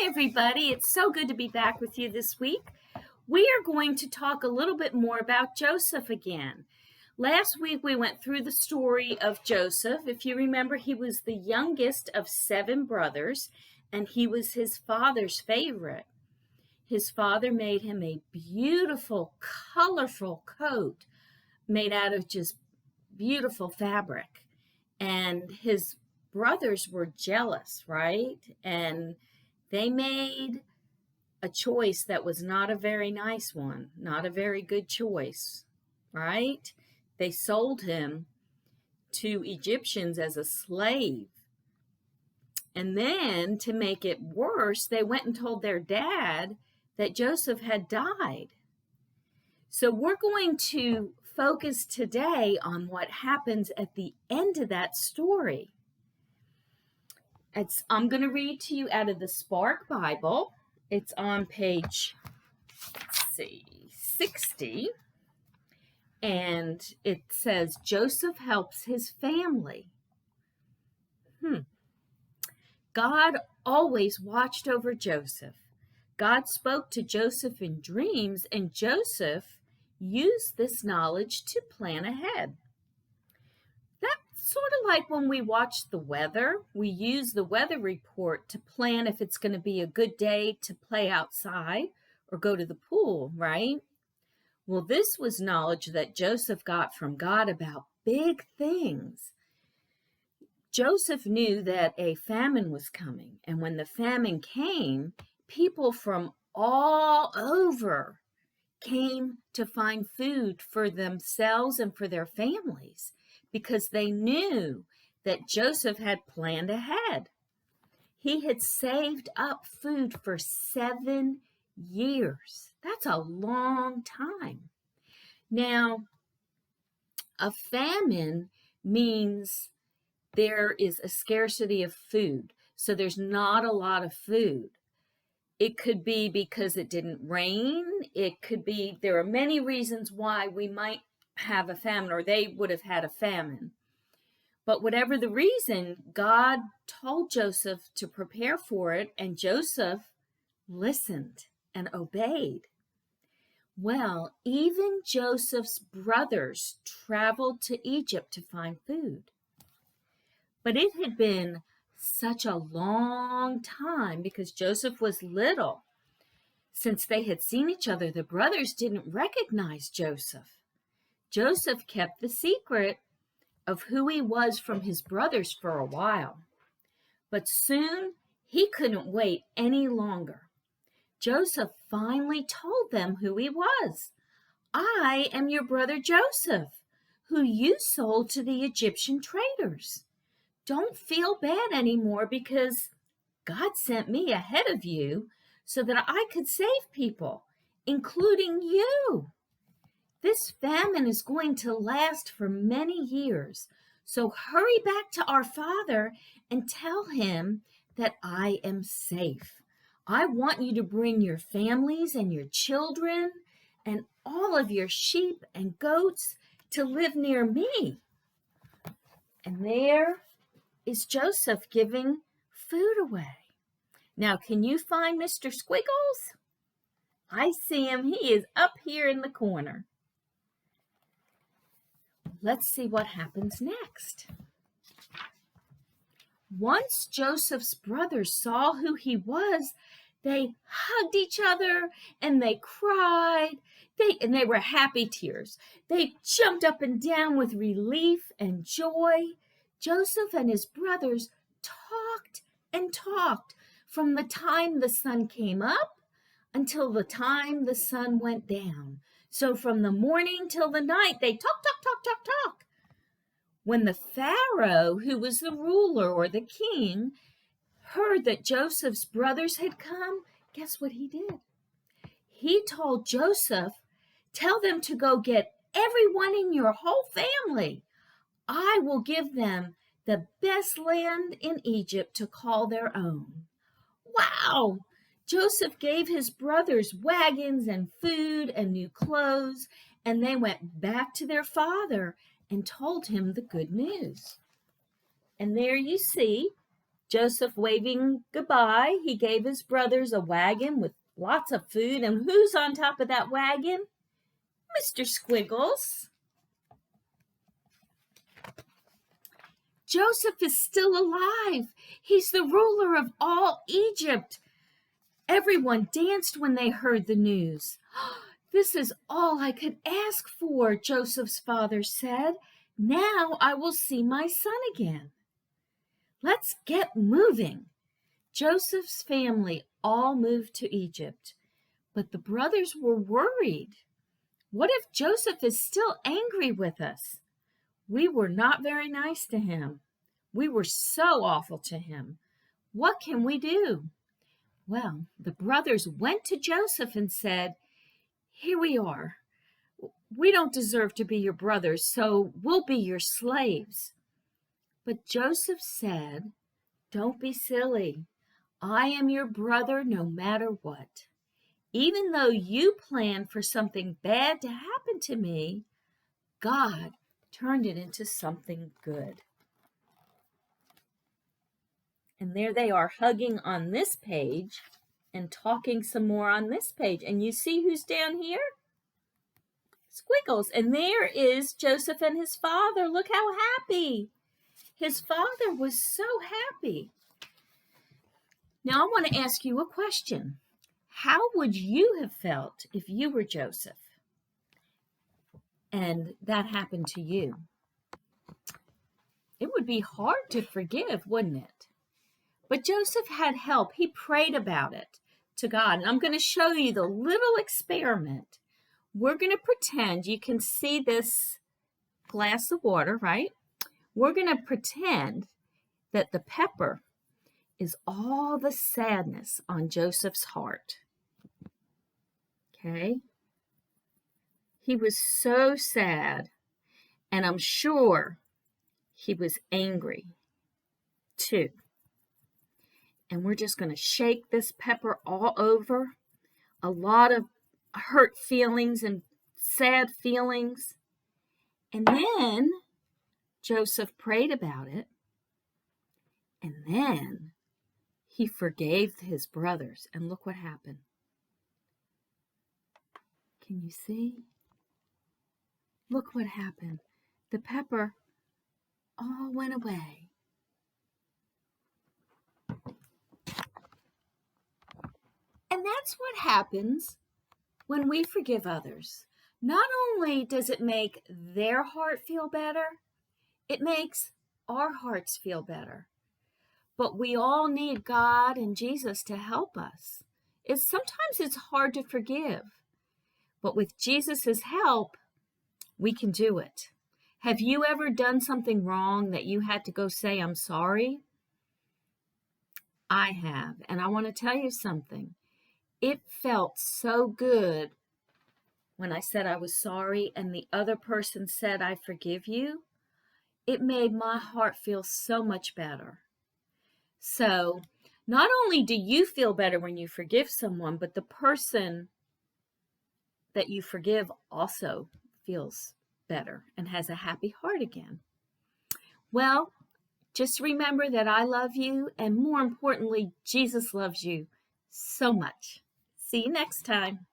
Hi, everybody. It's so good to be back with you this week. We are going to talk a little bit more about Joseph again. Last week, we went through the story of Joseph. If you remember, he was the youngest of 7 brothers, and he was his father's favorite. His father made him a beautiful, colorful coat made out of just beautiful fabric. And his brothers were jealous, right? And they made a choice that was not a very nice one, not a very good choice, right? They sold him to Egyptians as a slave. And then, to make it worse, they went and told their dad that Joseph had died. So we're going to focus today on what happens at the end of that story. I'm going to read to you out of the Spark Bible. It's on page, 60. And it says, Joseph helps his family. God always watched over Joseph. God spoke to Joseph in dreams, and Joseph used this knowledge to plan ahead. Sort of like when we watch the weather, we use the weather report to plan if it's going to be a good day to play outside or go to the pool, right? Well, this was knowledge that Joseph got from God about big things. Joseph knew that a famine was coming, and when the famine came, people from all over came to find food for themselves and for their families, because they knew that Joseph had planned ahead. He had saved up food for 7 years. That's a long time. Now, a famine means there is a scarcity of food. So there's not a lot of food. It could be because it didn't rain. It could be, there are many reasons why we might have a famine, or they would have had a famine. But whatever the reason, God told Joseph to prepare for it, and Joseph listened and obeyed. Well, even Joseph's brothers traveled to Egypt to find food. But it had been such a long time, because Joseph was little. Since they had seen each other, the brothers didn't recognize Joseph. Joseph kept the secret of who he was from his brothers for a while. But soon he couldn't wait any longer. Joseph finally told them who he was. I am your brother Joseph, who you sold to the Egyptian traders. Don't feel bad anymore, because God sent me ahead of you so that I could save people, including you. This famine is going to last for many years, so hurry back to our father and tell him that I am safe. I want you to bring your families and your children and all of your sheep and goats to live near me. And there is Joseph giving food away. Now, can you find Mr. Squiggles? I see him. He is up here in the corner. Let's see what happens next. Once Joseph's brothers saw who he was, they hugged each other and they cried. They were happy tears. They jumped up and down with relief and joy. Joseph and his brothers talked and talked from the time the sun came up until the time the sun went down. So from the morning till the night, they talk. When the Pharaoh, who was the ruler or the king, heard that Joseph's brothers had come, guess what he did? He told Joseph, tell them to go get everyone in your whole family. I will give them the best land in Egypt to call their own. Wow! Joseph gave his brothers wagons and food and new clothes, and they went back to their father and told him the good news. And there you see Joseph waving goodbye, he gave his brothers a wagon with lots of food. And who's on top of that wagon? Mr. Squiggles. Joseph is still alive. He's the ruler of all Egypt. Everyone danced when they heard the news. This is all I could ask for, Joseph's father said. Now I will see my son again. Let's get moving. Joseph's family all moved to Egypt, but the brothers were worried. What if Joseph is still angry with us? We were not very nice to him. We were so awful to him. What can we do? Well, the brothers went to Joseph and said, Here we are. We don't deserve to be your brothers, so we'll be your slaves. But Joseph said, Don't be silly. I am your brother no matter what. Even though you planned for something bad to happen to me, God turned it into something good. And there they are hugging on this page and talking some more on this page. And you see who's down here? Squiggles. And there is Joseph and his father. Look how happy. His father was so happy. Now I want to ask you a question. How would you have felt if you were Joseph and that happened to you? It would be hard to forgive, wouldn't it? But Joseph had help. He prayed about it to God. And I'm going to show you the little experiment. We're going to pretend, you can see this glass of water, right? We're going to pretend that the pepper is all the sadness on Joseph's heart. Okay? He was so sad, and I'm sure he was angry too. And we're just going to shake this pepper all over. A lot of hurt feelings and sad feelings. And then Joseph prayed about it. And then he forgave his brothers. And look what happened. Can you see? Look what happened. The pepper all went away. And that's what happens when we forgive others. Not only does it make their heart feel better, it makes our hearts feel better. But we all need God and Jesus to help us. Sometimes it's hard to forgive, but with Jesus' help, we can do it. Have you ever done something wrong that you had to go say, I'm sorry? I have, and I want to tell you something. It felt so good when I said I was sorry and the other person said, I forgive you. It made my heart feel so much better. So not only do you feel better when you forgive someone, but the person that you forgive also feels better and has a happy heart again. Well, just remember that I love you, and more importantly, Jesus loves you so much. See you next time.